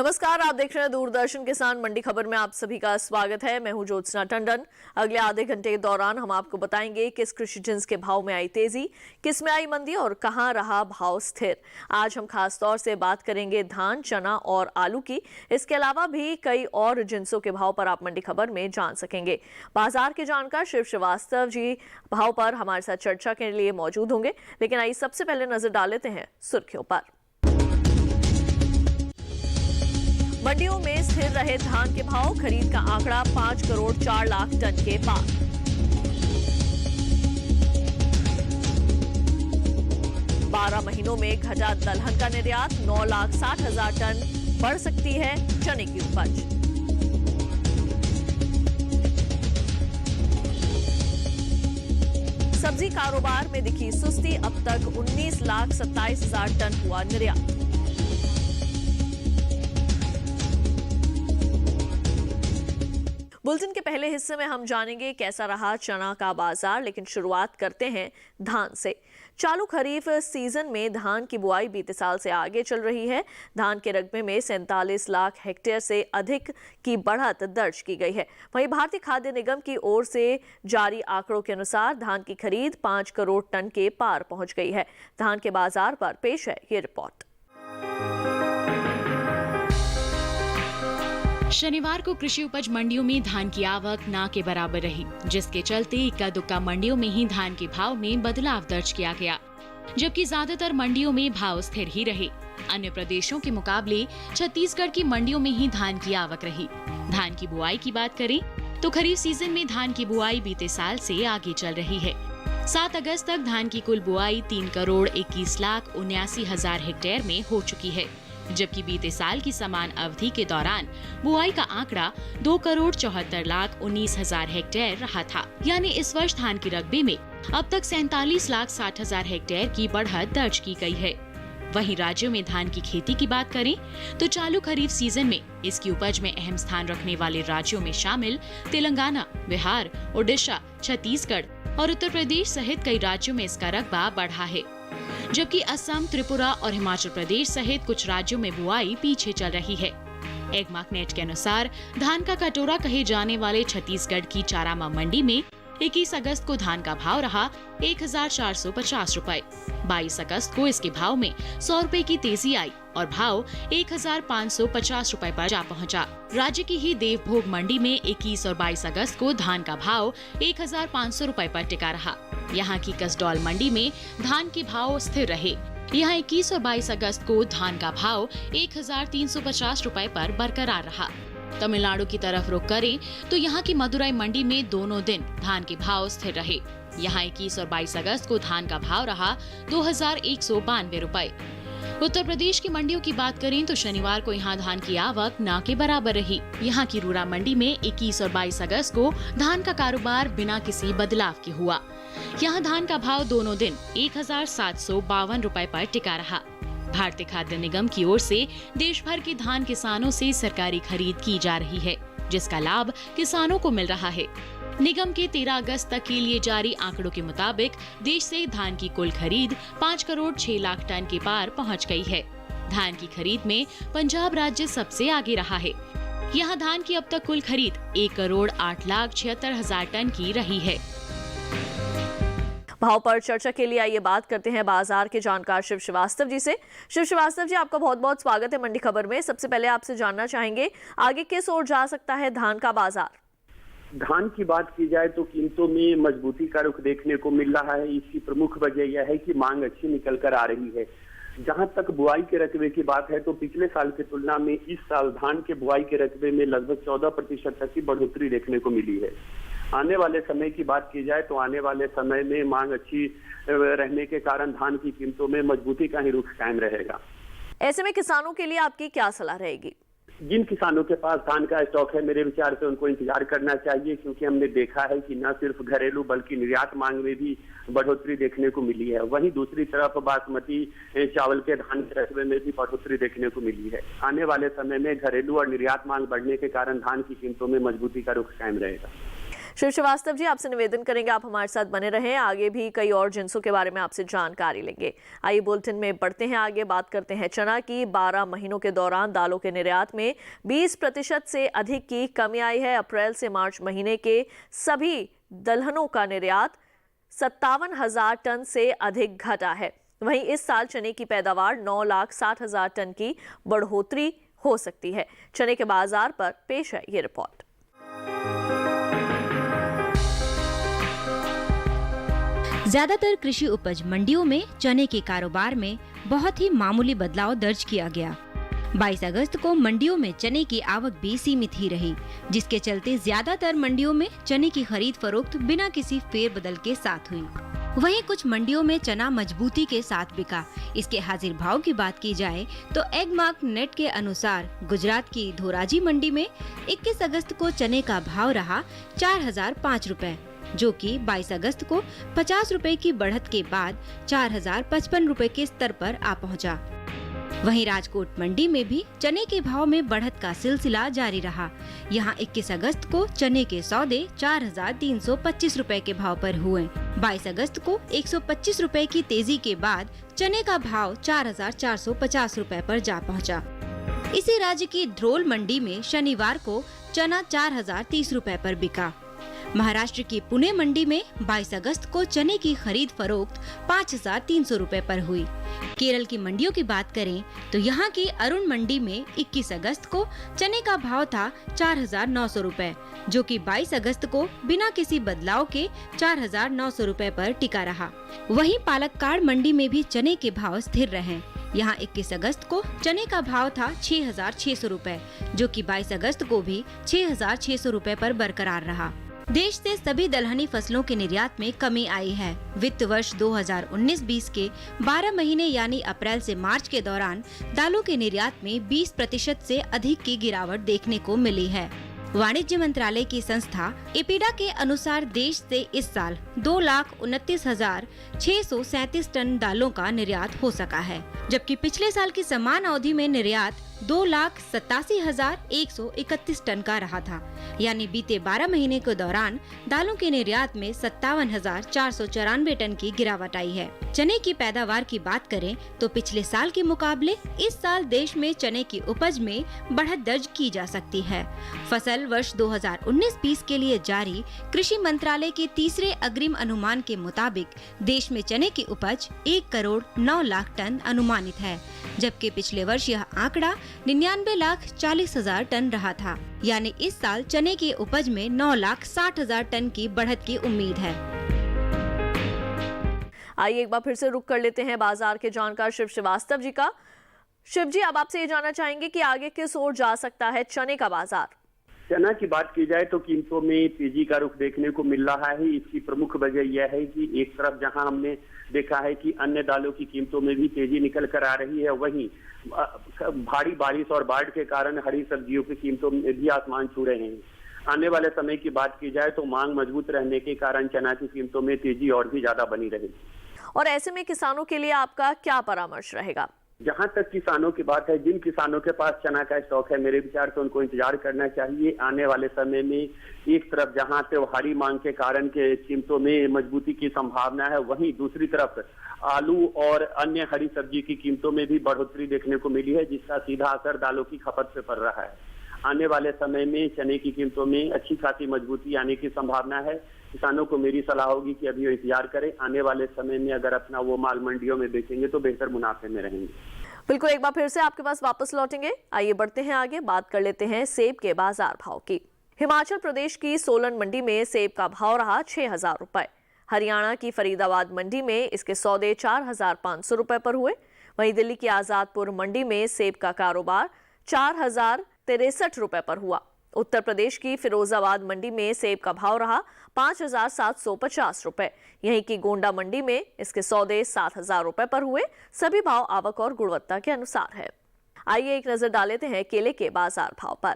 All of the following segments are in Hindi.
नमस्कार, आप देख रहे हैं दूरदर्शन किसान मंडी खबर में आप सभी का स्वागत है। मैं हूं ज्योत्सना टंडन। अगले आधे घंटे के दौरान हम आपको बताएंगे किस कृषि जिन्स के भाव में आई तेजी, किस में आई मंदी और कहां रहा भाव स्थिर। आज हम खास तौर से बात करेंगे धान, चना और आलू की। इसके अलावा भी कई और जिन्सों के भाव पर आप मंडी खबर में जान सकेंगे। बाजार के जानकार शिव श्रीवास्तव जी भाव पर हमारे साथ चर्चा के लिए मौजूद होंगे, लेकिन आइए सबसे पहले नजर डाल लेते हैं सुर्खियों पर। मंडियों में स्थिर रहे धान के भाव, खरीद का आंकड़ा 5 करोड़ 4 लाख टन के पार। बारह महीनों में घटा दलहन का निर्यात, 9,60,000 टन बढ़ सकती है चने की उपज। सब्जी कारोबार में दिखी सुस्ती, अब तक 19,27,000 टन हुआ निर्यात। बुलेटिन के पहले हिस्से में हम जानेंगे कैसा रहा चना का बाजार, लेकिन शुरुआत करते हैं धान से। चालू खरीफ सीजन में धान की बुआई बीते साल से आगे चल रही है। धान के रकबे में 47 लाख हेक्टेयर से अधिक की बढ़त दर्ज की गई है। वहीं भारतीय खाद्य निगम की ओर से जारी आंकड़ों के अनुसार धान की खरीद 5 करोड़ टन के पार पहुंच गई है। धान के बाजार पर पेश है ये रिपोर्ट। शनिवार को कृषि उपज मंडियों में धान की आवक ना के बराबर रही, जिसके चलते इक्का दुक्का मंडियों में ही धान के भाव में बदलाव दर्ज किया गया, जबकि ज्यादातर मंडियों में भाव स्थिर ही रहे। अन्य प्रदेशों के मुकाबले छत्तीसगढ़ की मंडियों में ही धान की आवक रही। धान की बुआई की बात करें तो खरीफ सीजन में धान की बुआई बीते साल से आगे चल रही है। 7 अगस्त तक धान की कुल बुआई 3 करोड़ 21,79,000 हेक्टेयर में हो चुकी है, जबकि बीते साल की समान अवधि के दौरान बुआई का आंकड़ा 2 करोड़ 74,19,000 हेक्टेयर रहा था। यानी इस वर्ष धान के रकबे में अब तक 47,60,000 हेक्टेयर की बढ़त दर्ज की गई है। वहीं राज्यों में धान की खेती की बात करें तो चालू खरीफ सीजन में इसकी उपज में अहम स्थान रखने वाले राज्यों में शामिल तेलंगाना, बिहार, ओडिशा, छत्तीसगढ़ और उत्तर प्रदेश सहित कई राज्यों में इसका रकबा बढ़ा है, जबकि असम, त्रिपुरा और हिमाचल प्रदेश सहित कुछ राज्यों में बुआई पीछे चल रही है। एगमार्कनेट के अनुसार धान का कटोरा कहे जाने वाले छत्तीसगढ़ की चारामा मंडी में 21 अगस्त को धान का भाव रहा 1,450 रुपए। 22 अगस्त को इसके भाव में 100 रुपए की तेजी आई और भाव 1,550 रुपए पर जा पहुंचा। राज्य की ही देवभोग मंडी में 21 और 22 अगस्त को धान का भाव 1,500 रुपए पर टिका रहा। यहाँ की कसडौल मंडी में धान के भाव स्थिर रहे। यहाँ 21 और 22 अगस्त को धान का भाव 1,350 रुपए पर बरकरार रहा। तमिलनाडु की तरफ रुख करें तो यहाँ की मदुराई मंडी में दोनों दिन धान के भाव स्थिर रहे। यहाँ 21 और 22 अगस्त को धान का भाव रहा 2,192 रुपए। उत्तर प्रदेश की मंडियों की बात करें तो शनिवार को यहाँ धान की आवक ना के बराबर रही। यहाँ की रूरा मंडी में 21 और 22 अगस्त को धान का कारोबार बिना किसी बदलाव के हुआ। यहाँ धान का भाव दोनों दिन 1,752 रुपए पर टिका रहा। भारतीय खाद्य निगम की ओर से देश भर के धान किसानों से सरकारी खरीद की जा रही है, जिसका लाभ किसानों को मिल रहा है। निगम के 13 अगस्त तक के लिए जारी आंकड़ों के मुताबिक देश से धान की कुल खरीद 5 करोड़ 6 लाख टन के पार पहुंच गई है। धान की खरीद में पंजाब राज्य सबसे आगे रहा है। यहाँ धान की अब तक कुल खरीद 1 करोड़ 8,76,000 टन की रही है। भाव पर चर्चा के लिए आइए बात करते हैं बाजार के जानकार शिव श्रीवास्तव जी से। शिव श्रीवास्तव जी, आपका बहुत बहुत स्वागत है मंडी खबर में। सबसे पहले आपसे जानना चाहेंगे आगे किस ओर जा सकता है धान का बाजार। धान की बात की जाए तो कीमतों में मजबूती का रुख देखने को मिल रहा है। इसकी प्रमुख वजह यह है कि मांग अच्छी निकल कर आ रही है। जहां तक बुआई के रकबे की बात है तो पिछले साल की तुलना में इस साल धान के बुआई के रकबे में लगभग 14% तक की बढ़ोतरी देखने को मिली है। आने वाले समय की बात की जाए तो आने वाले समय में मांग अच्छी रहने के कारण धान की कीमतों में मजबूती का ही रुख कायम रहेगा। ऐसे में किसानों के लिए आपकी क्या सलाह रहेगी? जिन किसानों के पास धान का स्टॉक है, मेरे विचार से उनको इंतजार करना चाहिए, क्योंकि हमने देखा है कि न सिर्फ घरेलू बल्कि निर्यात मांग में भी बढ़ोतरी देखने को मिली है। वहीं दूसरी तरफ बासमती चावल के धान के रकबे में भी बढ़ोतरी देखने को मिली है। आने वाले समय में घरेलू और निर्यात मांग बढ़ने के कारण धान की कीमतों में मजबूती का रुख कायम रहेगा। शिव श्रीवास्तव जी, आपसे निवेदन करेंगे आप हमारे साथ बने रहें, आगे भी कई और जिन्सों के बारे में आपसे जानकारी लेंगे। आइए बुलेटिन में बढ़ते हैं आगे, बात करते हैं चना की। 12 महीनों के दौरान दालों के निर्यात में 20% से अधिक की कमी आई है। अप्रैल से मार्च महीने के सभी दलहनों का निर्यात 57,000 टन से अधिक घटा है। वहीं इस साल चने की पैदावार 9,60,000 टन की बढ़ोतरी हो सकती है। चने के बाजार पर पेश है ये रिपोर्ट। ज्यादातर कृषि उपज मंडियों में चने के कारोबार में बहुत ही मामूली बदलाव दर्ज किया गया। 22 अगस्त को मंडियों में चने की आवक भी सीमित ही रही, जिसके चलते ज्यादातर मंडियों में चने की खरीद फरोख्त बिना किसी फेरबदल के साथ हुई। वहीं कुछ मंडियों में चना मजबूती के साथ बिका। इसके हाजिर भाव की बात की जाए तो एगमार्क नेट के अनुसार गुजरात की धोराजी मंडी में 21 अगस्त को चने का भाव रहा 4,005 रुपए, जो कि 22 अगस्त को 50 रुपए की बढ़त के बाद 4,055 रुपए के स्तर पर आ पहुंचा। वहीं राजकोट मंडी में भी चने के भाव में बढ़त का सिलसिला जारी रहा। यहां 21 अगस्त को चने के सौदे 4,325 रुपए के भाव पर हुए। 22 अगस्त को 125 रुपए की तेजी के बाद चने का भाव 4,450 रुपए पर जा पहुंचा। इसी राज्य की ध्रोल मंडी में शनिवार को चना 4,030 रुपए पर बिका। महाराष्ट्र की पुणे मंडी में 22 अगस्त को चने की खरीद फरोख्त 5,300 रुपए पर हुई। केरल की मंडियों की बात करें तो यहाँ की अरुण मंडी में 21 अगस्त को चने का भाव था 4,900 रुपए, जो कि 22 अगस्त को बिना किसी बदलाव के 4,900 रुपए पर टिका रहा। वहीं पालक्काड़ मंडी में भी चने के भाव स्थिर रहे। यहाँ 21 अगस्त को चने का भाव था 6,600 रुपए, जो कि 22 अगस्त को भी 6,600 रुपए पर बरकरार रहा। देश से सभी दलहनी फसलों के निर्यात में कमी आई है। वित्त वर्ष 2019-20 के 12 महीने यानी अप्रैल से मार्च के दौरान दालों के निर्यात में 20% से अधिक की गिरावट देखने को मिली है। वाणिज्य मंत्रालय की संस्था एपीडा के अनुसार देश से इस साल 2,29,637 टन दालों का निर्यात हो सका है, जबकि पिछले साल की समान अवधि में निर्यात 2,87,131 टन का रहा था। यानी बीते 12 महीने के दौरान दालों के निर्यात में 57,494 टन की गिरावट आई है। चने की पैदावार की बात करें तो पिछले साल के मुकाबले इस साल देश में चने की उपज में बढ़त दर्ज की जा सकती है। फसल वर्ष 2019-20 के लिए जारी कृषि मंत्रालय के तीसरे अग्रिम अनुमान के मुताबिक देश में चने की उपज 1,09,00,000 टन अनुमानित है, जबकि पिछले वर्ष यह आंकड़ा 99,40,000 टन रहा था। यानी इस साल चने की उपज में 9,60,000 टन की बढ़त की उम्मीद है। आइए एक बार फिर से रुक कर लेते हैं बाजार के जानकार शिव श्रीवास्तव जी का। शिव जी, अब आपसे ये जानना चाहेंगे कि आगे किस ओर जा सकता है चने का बाजार। चना की बात की जाए तो कीमतों में तेजी का रुख देखने को मिल रहा है। इसकी प्रमुख वजह यह है कि एक तरफ जहां हमने देखा है कि अन्य दालों की कीमतों में भी तेजी निकल कर आ रही है, वहीं भारी बारिश और बाढ़ के कारण हरी सब्जियों की कीमतों में भी आसमान छू रहे हैं। आने वाले समय की बात की जाए तो मांग मजबूत रहने के कारण चना की कीमतों में तेजी और भी ज्यादा बनी रहेगी। और ऐसे में किसानों के लिए आपका क्या परामर्श रहेगा? जहां तक किसानों की बात है, जिन किसानों के पास चना का स्टॉक है, मेरे विचार से उनको इंतजार करना चाहिए। आने वाले समय में एक तरफ जहां त्योहारी मांग के कारण के कीमतों में मजबूती की संभावना है, वहीं दूसरी तरफ आलू और अन्य हरी सब्जी की कीमतों में भी बढ़ोतरी देखने को मिली है, जिसका सीधा असर दालों की खपत पे पड़ रहा है। आने वाले समय में चने की कीमतों में अच्छी खासी मजबूती आने की संभावना है। किसानों को मेरी सलाह होगी कि अभी वो इंतजार करें। आने वाले समय में अगर अपना वो माल मंडियों में बेचेंगे तो बेहतर मुनाफे में रहेंगे। बिल्कुल, एक बार फिर से आपके पास वापस लौटेंगे। आइए बढ़ते हैं आगे, बात कर लेते हैं सेब के बाजार भाव की। हिमाचल प्रदेश की सोलन मंडी में सेब का भाव रहा 6,000 रुपए। हरियाणा की फरीदाबाद मंडी में इसके सौदे 4,500 रुपए पर हुए। वहीं दिल्ली की आजादपुर मंडी में सेब का कारोबार 4,063 रुपए पर हुआ। उत्तर प्रदेश की फिरोजाबाद मंडी में सेब का भाव रहा 5,750 रुपए। यहीं की गोंडा मंडी में इसके सौदे 7,000 रुपए पर हुए। सभी भाव आवक और गुणवत्ता के अनुसार है। आइए एक नजर डाल लेते हैं केले के बाजार भाव पर।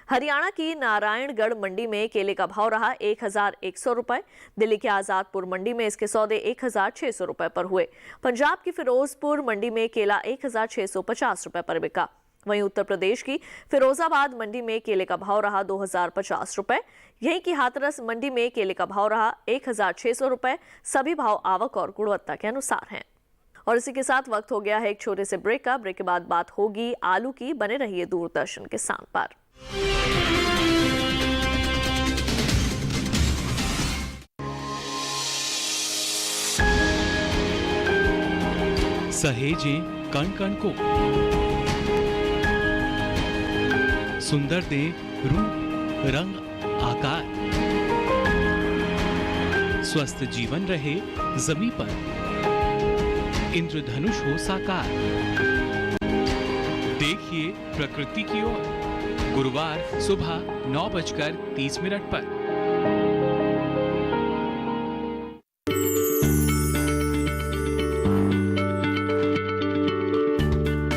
हरियाणा की नारायणगढ़ मंडी में केले का भाव रहा 1,100 रुपए। दिल्ली के आजादपुर मंडी में इसके सौदे 1,600 रुपए पर हुए। पंजाब की फिरोजपुर मंडी में केला 1,650 रुपए पर बिका। वहीं उत्तर प्रदेश की फिरोजाबाद मंडी में केले का भाव रहा 2050 रुपए। यहीं की हाथरस मंडी में केले का भाव रहा 1600 रुपए। सभी भाव आवक और गुणवत्ता के अनुसार हैं। और इसी के साथ वक्त हो गया है एक छोटे से ब्रेक का। ब्रेक के बाद बात होगी आलू की। बने रहिए दूरदर्शन किसान पर। सहेजे कण कण को, सुंदर दे रूप रंग आकार, स्वस्थ जीवन रहे जमी पर, इंद्रधनुष हो साकार। देखिए प्रकृति की ओर, गुरुवार सुबह 9:30 पर।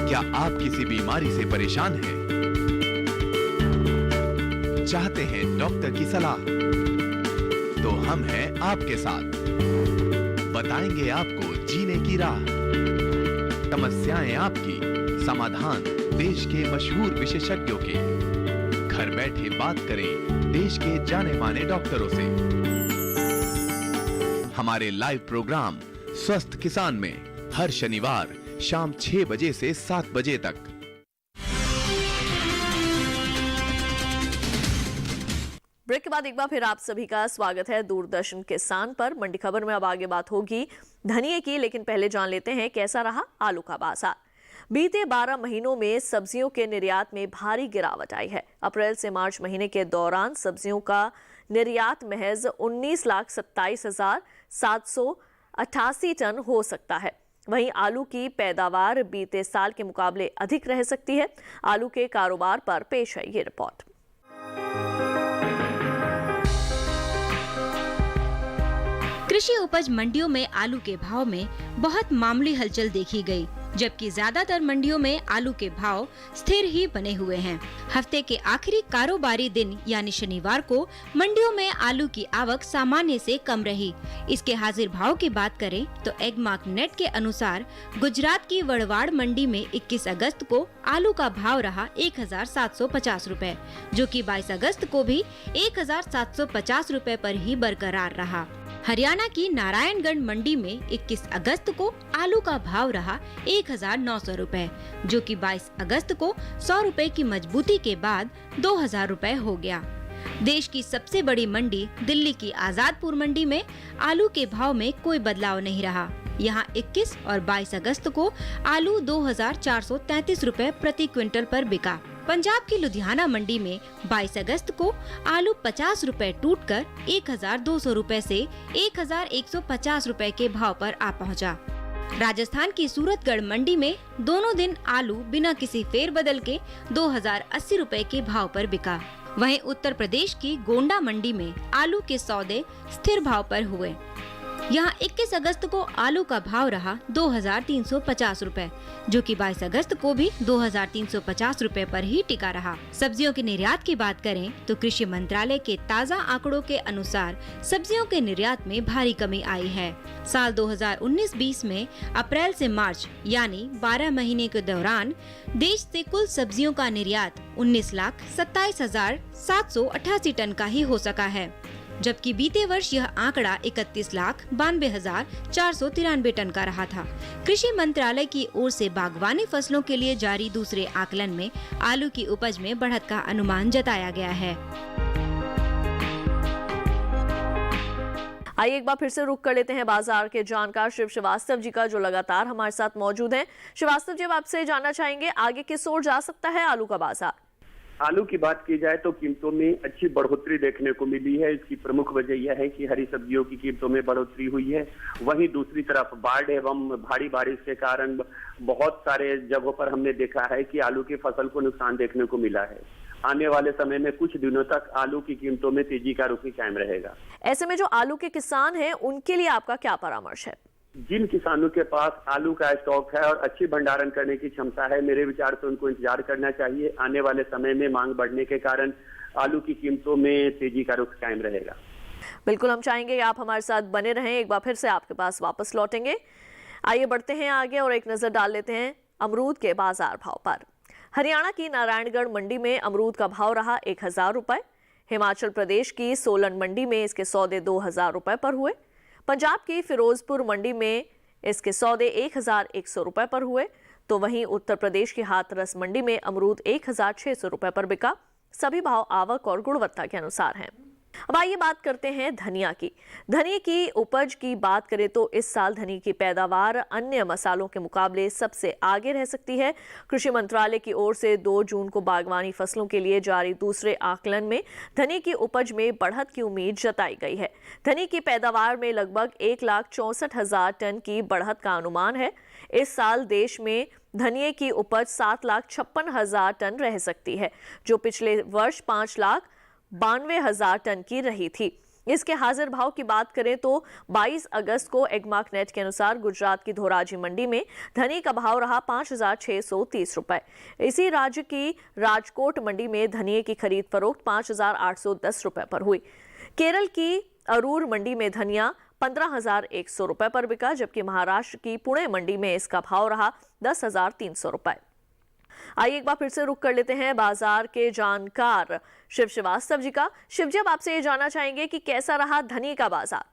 क्या आप किसी बीमारी से परेशान हैं? चाहते हैं डॉक्टर की सलाह? तो हम हैं आपके साथ। बताएंगे आपको जीने की राह। समस्याएं आपकी, समाधान देश के मशहूर विशेषज्ञों के। घर बैठे बात करें देश के जाने माने डॉक्टरों से। हमारे लाइव प्रोग्राम स्वस्थ किसान में हर शनिवार शाम 6 बजे से 7 बजे तक। ब्रेक के बाद एक बार फिर आप सभी का स्वागत है दूरदर्शन किसान पर। मंडी खबर में अब आगे बात होगी धनिये की, लेकिन पहले जान लेते हैं कैसा रहा आलू का बाजार। बीते 12 महीनों में सब्जियों के निर्यात में भारी गिरावट आई है। अप्रैल से मार्च महीने के दौरान सब्जियों का निर्यात महज 19,27,788 टन हो सकता है। वहीं आलू की पैदावार बीते साल के मुकाबले अधिक रह सकती है। आलू के कारोबार पर पेश है ये रिपोर्ट। कृषि उपज मंडियों में आलू के भाव में बहुत मामूली हलचल देखी गई, जबकि ज्यादातर मंडियों में आलू के भाव स्थिर ही बने हुए हैं। हफ्ते के आखिरी कारोबारी दिन यानी शनिवार को मंडियों में आलू की आवक सामान्य से कम रही। इसके हाजिर भाव की बात करें तो एगमार्क नेट के अनुसार गुजरात की वड़वाड़ मंडी में 21 अगस्त को आलू का भाव रहा 1750 रुपए, जो कि 22 अगस्त को भी 1750 रुपए पर ही बरकरार रहा। हरियाणा की नारायणगढ़ मंडी में 21 अगस्त को आलू का भाव रहा 1900 रुपए, जो कि 22 अगस्त को 100 रुपए की मजबूती के बाद 2000 रुपए हो गया। देश की सबसे बड़ी मंडी दिल्ली की आजादपुर मंडी में आलू के भाव में कोई बदलाव नहीं रहा। यहाँ 21 और 22 अगस्त को आलू 2433 रुपए प्रति क्विंटल पर बिका। पंजाब की लुधियाना मंडी में 22 अगस्त को आलू 50 रुपए टूटकर 1200 रुपए से 1150 रुपए के भाव पर आ पहुंचा। राजस्थान की सूरतगढ़ मंडी में दोनों दिन आलू बिना किसी फेरबदल के 2080 रुपए के भाव पर बिका। वहीं उत्तर प्रदेश की गोंडा मंडी में आलू के सौदे स्थिर भाव पर हुए। यहाँ 21 अगस्त को आलू का भाव रहा 2350 रुपए, जो कि 22 अगस्त को भी 2350 रुपए पर ही टिका रहा। सब्जियों के निर्यात की बात करें तो कृषि मंत्रालय के ताज़ा आंकड़ों के अनुसार सब्जियों के निर्यात में भारी कमी आई है। साल 2019-20 में अप्रैल से मार्च यानी 12 महीने के दौरान देश से कुल सब्जियों का निर्यात 19,27,788 टन का ही हो सका है, जबकि बीते वर्ष यह आंकड़ा 31,92,493 टन का रहा था। कृषि मंत्रालय की ओर से बागवानी फसलों के लिए जारी दूसरे आकलन में आलू की उपज में बढ़त का अनुमान जताया गया है। आइए एक बार फिर से रुक कर लेते हैं बाजार के जानकार शिव श्रीवास्तव जी का, जो लगातार हमारे साथ मौजूद हैं। श्रीवास्तव जी, अब आपसे जानना चाहेंगे आगे किस ओर जा सकता है आलू का बाजार? आलू की बात की जाए तो कीमतों में अच्छी बढ़ोतरी देखने को मिली है। इसकी प्रमुख वजह यह है कि हरी सब्जियों की कीमतों में बढ़ोतरी हुई है। वहीं दूसरी तरफ बाढ़ एवं भारी बारिश के कारण बहुत सारे जगहों पर हमने देखा है कि आलू की फसल को नुकसान देखने को मिला है। आने वाले समय में कुछ दिनों तक आलू की कीमतों में तेजी का रुख कायम रहेगा। ऐसे में जो आलू के किसान हैं उनके लिए आपका क्या परामर्श है? जिन किसानों के पास आलू का स्टॉक है और अच्छी भंडारण करने की क्षमता है, मेरे विचार से उनको इंतजार करना चाहिए। आने वाले समय में मांग बढ़ने के कारण आलू की कीमतों में तेजी का रुख कायम रहेगा। बिल्कुल, हम चाहेंगे आप हमारे साथ बने रहें। एक बार फिर से आपके पास वापस लौटेंगे। आइए बढ़ते हैं आगे और एक नजर डाल लेते हैं अमरूद के बाजार भाव पर। हरियाणा की नारायणगढ़ मंडी में अमरूद का भाव रहा 1000 रुपए। हिमाचल प्रदेश की सोलन मंडी में इसके सौदे 2000 रुपए पर हुए। पंजाब की फिरोजपुर मंडी में इसके सौदे 1100 रुपए पर हुए। तो वहीं उत्तर प्रदेश की हाथरस मंडी में अमरूद 1600 रुपए पर बिका। सभी भाव आवक और गुणवत्ता के अनुसार हैं। अब आइए बात करते हैं धनिया की। धनिया की उपज की बात करें तो इस साल धनिया की पैदावार अन्य मसालों के मुकाबले सबसे आगे रह सकती है। कृषि मंत्रालय की ओर से 2 जून को बागवानी फसलों के लिए जारी दूसरे आकलन में धनिया की उपज में बढ़त की उम्मीद जताई गई है। धनिया की पैदावार में लगभग 1,64,000 टन की बढ़त का अनुमान है। इस साल देश में धनिया की उपज 7,56,000 टन रह सकती है, जो पिछले वर्ष 5,92,000 टन की रही थी। इसके हाजिर भाव की बात करें तो 22 अगस्त को एग्मार्क नेट के अनुसार गुजरात की धोराजी मंडी में धनिया का भाव रहा 5,630 रुपए। इसी राज्य की राजकोट मंडी में धनिया की खरीद फरोख्त 5,810 रुपए पर हुई। केरल की अरूर मंडी में धनिया 15,100 रुपए पर बिका, जबकि महाराष्ट्र की पुणे मंडी में इसका भाव रहा 10,300 रुपए। आइए एक बार फिर से रुक कर लेते हैं बाजार के जानकार शिव श्रीवास्तव जी का। शिव जी, अब आपसे ये जानना चाहेंगे कि कैसा रहा धनिया का बाजार।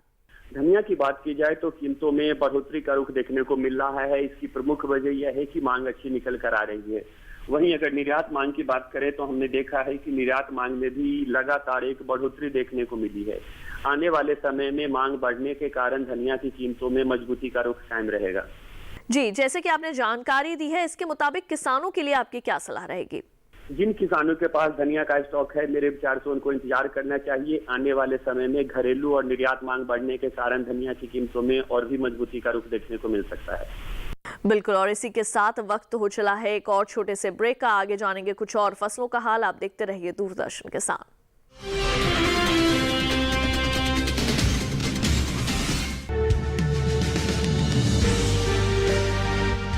धनिया की बात की जाए तो कीमतों में बढ़ोतरी का रुख देखने को मिल रहा है। इसकी प्रमुख वजह यह है कि मांग अच्छी निकल कर आ रही है। वहीं अगर निर्यात मांग की बात करें तो हमने देखा है कि निर्यात मांग में भी लगातार एक बढ़ोतरी देखने को मिली है। आने वाले समय में मांग बढ़ने के कारण धनिया की कीमतों में मजबूती का रुख कायम रहेगा। जी, जैसे कि आपने जानकारी दी है, इसके मुताबिक किसानों के लिए आपकी क्या सलाह रहेगी? जिन किसानों के पास धनिया का स्टॉक है, मेरे विचार से उनको इंतजार करना चाहिए। आने वाले समय में घरेलू और निर्यात मांग बढ़ने के कारण धनिया की कीमतों में और भी मजबूती का रुख देखने को मिल सकता है। बिल्कुल, और इसी के साथ वक्त हो चला है एक और छोटे से ब्रेक का। आगे जानेंगे कुछ और फसलों का हाल। आप देखते रहिए दूरदर्शन के साथ।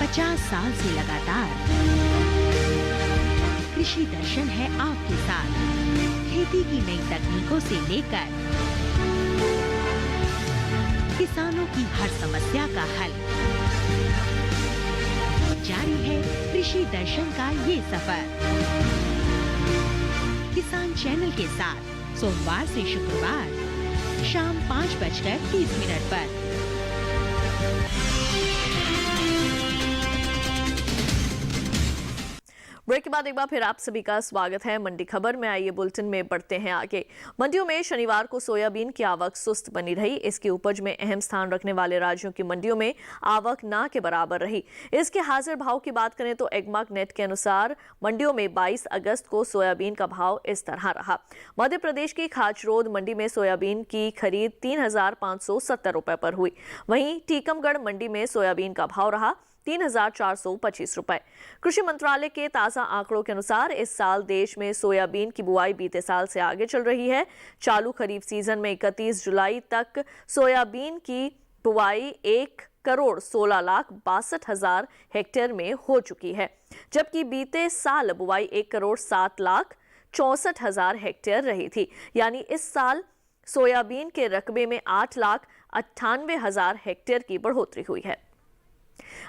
50 साल से लगातार कृषि दर्शन है आपके साथ। खेती की नई तकनीकों से लेकर किसानों की हर समस्या का हल, जारी है कृषि दर्शन का ये सफर। किसान चैनल के साथ सोमवार से शुक्रवार शाम 5:30 पर। ब्रेक के बाद एक बार फिर आप सभी का स्वागत है मंडी खबर में। आइए बुलेटिन में बढ़ते हैं आगे। मंडियों में शनिवार को सोयाबीन की आवक सुस्त बनी रही। इसकी उपज में अहम स्थान रखने वाले राज्यों की मंडियों में आवक ना के बराबर रही। इसके हाजिर भाव की बात करें तो एग्मार्क नेट के अनुसार मंडियों में 22 अगस्त को सोयाबीन का भाव इस तरह रहा। मध्य प्रदेश की खाचरोद मंडी में सोयाबीन की खरीद 3,570 रुपए पर हुई। वहीं टीकमगढ़ मंडी में सोयाबीन का भाव रहा 3,425 रुपए। कृषि मंत्रालय के ताजा आंकड़ों के अनुसार इस साल देश में सोयाबीन की बुआई बीते साल से आगे चल रही है। चालू खरीफ सीजन में 31 जुलाई तक सोयाबीन की बुआई 1,16,62,000 हेक्टेयर में हो चुकी है, जबकि बीते साल बुआई 1,07,64,000 हेक्टेयर रही थी। यानी इस साल सोयाबीन के रकबे में 8,98,000 हेक्टेयर की बढ़ोतरी हुई है।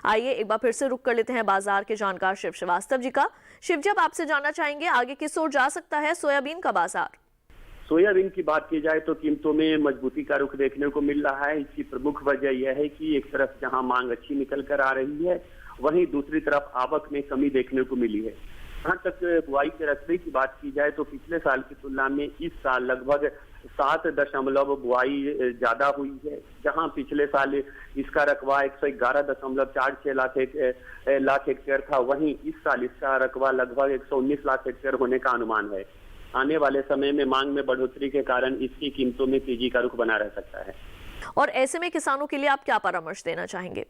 आइए एक बार फिर से रुक कर लेते हैं बाजार के जानकार शिव श्रीवास्तव जी का। शिव जी, अब आपसे जानना चाहेंगे आगे किस ओर जा सकता है सोयाबीन का बाजार। सोयाबीन की बात की जाए तो कीमतों में मजबूती का रुख देखने को मिल रहा है। इसकी प्रमुख वजह यह है कि एक तरफ जहां मांग अच्छी निकल कर आ रही है, वहीं दूसरी तरफ आवक में कमी देखने को मिली है। जहाँ तक बुआई के रकबे की बात की जाए तो पिछले साल की तुलना में इस साल लगभग 7 बुआई ज्यादा हुई है। जहां पिछले साल इसका रकबा 111.46 लाख हेक्टेयर था, वहीं इस साल इसका रकबा लगभग 119 लाख हेक्टेयर होने का अनुमान है। आने वाले समय में मांग में बढ़ोतरी के कारण इसकी कीमतों में तेजी का रुख बना रह सकता है। और ऐसे में किसानों के लिए आप क्या परामर्श देना चाहेंगे?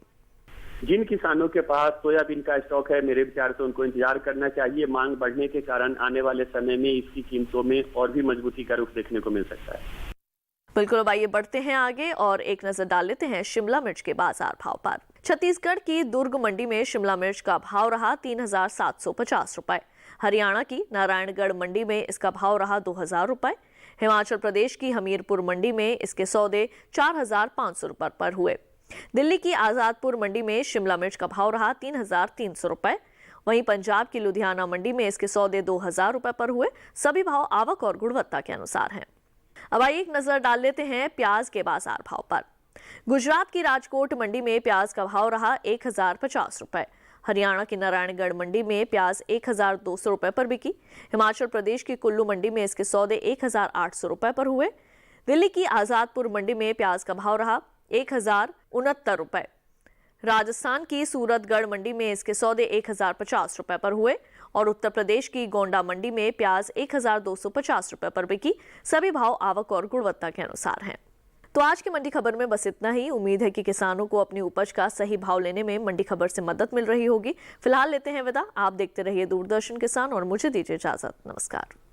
जिन किसानों के पास सोयाबीन का स्टॉक है, मेरे विचार से उनको इंतजार करना चाहिए। मांग बढ़ने के कारण आने वाले समय में इसकी कीमतों में और भी मजबूती का रुख देखने को मिल सकता है। बिल्कुल, अब आइए बढ़ते हैं आगे और एक नजर डाल लेते हैं शिमला मिर्च के बाजार भाव पर। छत्तीसगढ़ की दुर्ग मंडी में शिमला मिर्च का भाव रहा 3,750 रुपए। हरियाणा की नारायणगढ़ मंडी में इसका भाव रहा 2,000 रुपए। हिमाचल प्रदेश की हमीरपुर मंडी में इसके सौदे 4,500 रुपए पर हुए। दिल्ली की आजादपुर मंडी में शिमला मिर्च का भाव रहा 3,300 रुपए। वहीं पंजाब की लुधियाना मंडी में इसके सौदे 2000 रुपए पर हुए। सभी भाव आवक और गुणवत्ता के अनुसार हैं। अब आइए एक नजर डाल लेते हैं प्याज के बाजार भाव पर। गुजरात की राजकोट मंडी में प्याज का भाव रहा 1050 रुपए। हरियाणा की नारायणगढ़ मंडी में प्याज 1200 रुपए पर बिकी। हिमाचल प्रदेश की कुल्लू मंडी में इसके सौदे 1800 रुपए पर हुए। दिल्ली की आजादपुर मंडी में प्याज का भाव रहा 1069 रुपए। राजस्थान की सूरतगढ़ मंडी में इसके सौदे 1050 रुपए पर हुए और उत्तर प्रदेश की गोंडा मंडी में प्याज 1250 रुपए पर बिकी। सभी भाव आवक और गुणवत्ता के अनुसार हैं। तो आज की मंडी खबर में बस इतना ही। उम्मीद है कि किसानों को अपनी उपज का सही भाव लेने में मंडी खबर से मदद मिल रही होगी। फिलहाल लेते हैं विदा। आप देखते रहिए दूरदर्शन किसान और मुझे दीजिए इजाजत। नमस्कार।